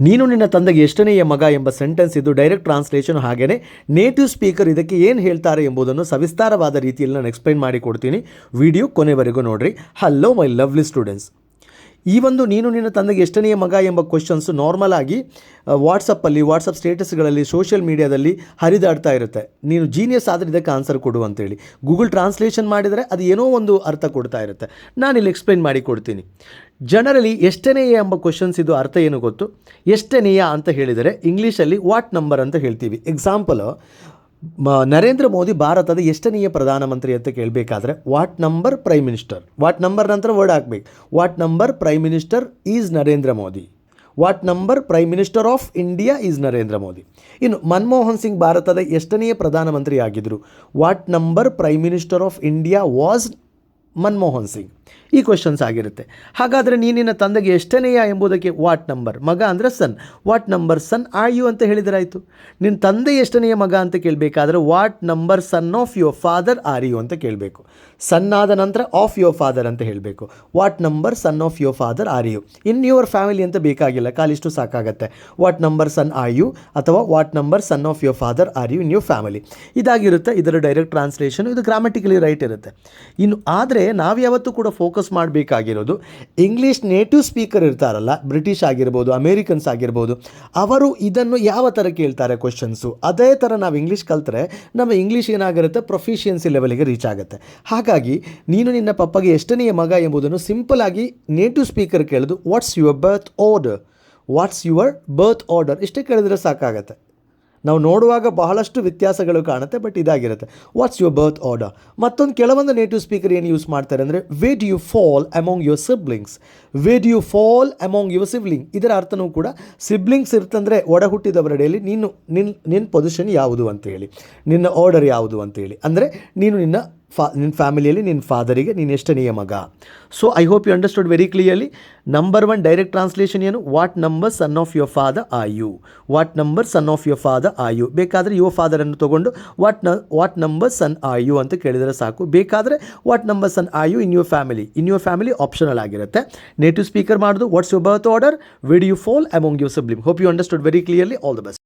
ನೀನು ನಿನ್ನ ತಂದೆಗೆ ಎಷ್ಟನೆಯ ಮಗ ಎಂಬ ಸೆಂಟೆನ್ಸ್ ಇದು ಡೈರೆಕ್ಟ್ ಟ್ರಾನ್ಸ್ಲೇಷನ್. ಹಾಗೆಯೇ ನೇಟಿವ್ ಸ್ಪೀಕರ್ ಇದಕ್ಕೆ ಏನು ಹೇಳ್ತಾರೆ ಎಂಬುದನ್ನು ಸವಿಸ್ತಾರವಾದ ರೀತಿಯಲ್ಲಿ ನಾನು ಎಕ್ಸ್ಪ್ಲೈನ್ ಮಾಡಿ ಕೊಡ್ತೀನಿ. ವಿಡಿಯೋ ಕೊನೆವರೆಗೂ ನೋಡಿರಿ. Hello my lovely students. ಈ ಒಂದು ನೀನು ನಿನ್ನ ತಂದೆಗೆ ಎಷ್ಟನೆಯ ಮಗ ಎಂಬ ಕ್ವಶನ್ಸು ನಾರ್ಮಲ್ ಆಗಿ ವಾಟ್ಸಪ್ ಸ್ಟೇಟಸ್ಗಳಲ್ಲಿ ಸೋಷಿಯಲ್ ಮೀಡಿಯಾದಲ್ಲಿ ಹರಿದಾಡ್ತಾ ಇರುತ್ತೆ. ನೀನು ಜೀನಿಯಸ್ ಆದರೆ ಇದಕ್ಕೆ ಆನ್ಸರ್ ಕೊಡು ಅಂತೇಳಿ ಗೂಗಲ್ ಟ್ರಾನ್ಸ್ಲೇಷನ್ ಮಾಡಿದರೆ ಅದು ಏನೋ ಒಂದು ಅರ್ಥ ಕೊಡ್ತಾ ಇರುತ್ತೆ. ನಾನಿಲ್ಲಿ ಎಕ್ಸ್ಪ್ಲೈನ್ ಮಾಡಿ ಕೊಡ್ತೀನಿ. ಜನರಲಿ ಎಷ್ಟನೆಯ ಎಂಬ ಕ್ವಶನ್ಸ್ ಇದು ಅರ್ಥ ಏನು ಗೊತ್ತು? ಎಷ್ಟನೆಯ ಅಂತ ಹೇಳಿದರೆ ಇಂಗ್ಲೀಷಲ್ಲಿ ವಾಟ್ ನಂಬರ್ ಅಂತ ಹೇಳ್ತೀವಿ. ಎಕ್ಸಾಂಪಲ್, ನರೇಂದ್ರ ಮೋದಿ ಭಾರತದ ಎಷ್ಟನೆಯ ಪ್ರಧಾನಮಂತ್ರಿ ಅಂತ ಕೇಳಬೇಕಾದ್ರೆ what number prime minister, what number ನಂತರ ವರ್ಡ್ ಹಾಕಬೇಕು. What number prime minister is Narendra Modi, what number prime minister of India is Narendra Modi. ಇನ್ನು ಮನಮೋಹನ್ ಸಿಂಗ್ ಭಾರತದ ಎಷ್ಟನೆಯ ಪ್ರಧಾನಮಂತ್ರಿ ಆಗಿದ್ದರು? What number prime minister of India was Manmohan Singh. ಈ ಕ್ವಶನ್ಸ್ ಆಗಿರುತ್ತೆ. ಹಾಗಾದರೆ ನೀನಿನ ತಂದೆಗೆ ಎಷ್ಟನೆಯ ಎಂಬುದಕ್ಕೆ ವಾಟ್ ನಂಬರ್, ಮಗ ಅಂದರೆ son, what number son are you ಅಂತ ಹೇಳಿದರಾಯಿತು. ನಿನ್ನ ತಂದೆ ಎಷ್ಟನೆಯ ಮಗ ಅಂತ ಕೇಳಬೇಕಾದ್ರೆ what number son of your father are you ಅಂತ ಕೇಳಬೇಕು. ಸನ್ ಆದ ನಂತರ ಆಫ್ ಯುವರ್ ಫಾದರ್ ಅಂತ ಹೇಳಬೇಕು. What number son of your father are you. In your family ಅಂತ ಬೇಕಾಗಿಲ್ಲ, ಕಾಲಿಷ್ಟು ಸಾಕಾಗತ್ತೆ. What number son are you ಅಥವಾ what number son of your father are you in your family. ಇದಾಗಿರುತ್ತೆ ಇದರ ಡೈರೆಕ್ಟ್ ಟ್ರಾನ್ಸ್ಲೇಷನ್. ಇದು ಗ್ರಾಮೆಟಿಕಲಿ ರೈಟ್ ಇರುತ್ತೆ. ಇನ್ನು ಆದರೆ ನಾವು ಯಾವತ್ತೂ ಕೂಡ ಫೋಕಸ್ ಮಾಡಬೇಕಾಗಿರೋದು ಇಂಗ್ಲೀಷ್ ನೇಟಿವ್ ಸ್ಪೀಕರ್ ಇರ್ತಾರಲ್ಲ, ಬ್ರಿಟಿಷ್ ಆಗಿರ್ಬೋದು, ಅಮೇರಿಕನ್ಸ್ ಆಗಿರ್ಬೋದು, ಅವರು ಇದನ್ನು ಯಾವ ಥರ ಕೇಳ್ತಾರೆ ಕ್ವಶನ್ಸು, ಅದೇ ಥರ ನಾವು ಇಂಗ್ಲೀಷ್ ಕಲ್ತ್ರೆ ನಮ್ಮ ಇಂಗ್ಲೀಷ್ ಏನಾಗಿರುತ್ತೆ, ಪ್ರೊಫಿಷಿಯನ್ಸಿ ಲೆವೆಲ್ಗೆ ರೀಚ್ ಆಗುತ್ತೆ. ಹಾಗಾಗಿ ನೀನು ನಿನ್ನ ಪಪ್ಪಗೆ ಎಷ್ಟನೆಯ ಮಗ ಎಂಬುದನ್ನು ಸಿಂಪಲ್ ಆಗಿ ನೇಟಿವ್ ಸ್ಪೀಕರ್ ಕೇಳೋದು what's your birth order, what's your birth order ಇಷ್ಟೇ ಕೇಳಿದ್ರೆ ಸಾಕಾಗತ್ತೆ. ನಾವು ನೋಡುವಾಗ ಬಹಳಷ್ಟು ವ್ಯತ್ಯಾಸಗಳು ಕಾಣುತ್ತೆ, ಬಟ್ ಇದಾಗಿರುತ್ತೆ ವಾಟ್ಸ್ ಯುವರ್ ಬರ್ತ್ ಆರ್ಡರ್. ಮತ್ತೊಂದು ಕೆಲವೊಂದು ನೇಟಿವ್ ಸ್ಪೀಕರ್ ಏನು ಯೂಸ್ ಮಾಡ್ತಾರೆ ಅಂದರೆ way do you fall among your siblings, way do you fall among your sibling. ಇದರ ಅರ್ಥನೂ ಕೂಡ ಸಿಬ್ಲಿಂಗ್ಸ್ ಇರ್ತಂದರೆ ಒಡ ಹುಟ್ಟಿದವರಡೆಯಲ್ಲಿ ನಿನ್ನ ಪೊಸಿಷನ್ ಯಾವುದು ಅಂತೇಳಿ, ನಿನ್ನ ಆರ್ಡರ್ ಯಾವುದು ಅಂತೇಳಿ. ಅಂದರೆ ನೀನು ನಿನ್ನ ಫ್ಯಾಮಿಲಿಯಲ್ಲಿ ನಿನ್ನ ಫಾದರಿಗೆ ನೀನು ಎಷ್ಟನೆಯ ಮಗ. So I hope you understood very clearly. Number 1 direct translation ಏನು? What number son of your father are you, what number son of your father are you. ಬೇಕಾದರೆ ಯುವರ್ ಫಾದರನ್ನು ತೊಗೊಂಡು what number son are you ಅಂತ ಕೇಳಿದರೆ ಸಾಕು. ಬೇಕಾದರೆ what number son are you in your family optional ಆಗಿರುತ್ತೆ. Native speaker ಮಾಡೋದು what's your birth order, where do you fall among your sibling. Hope you understood very clearly. All the best.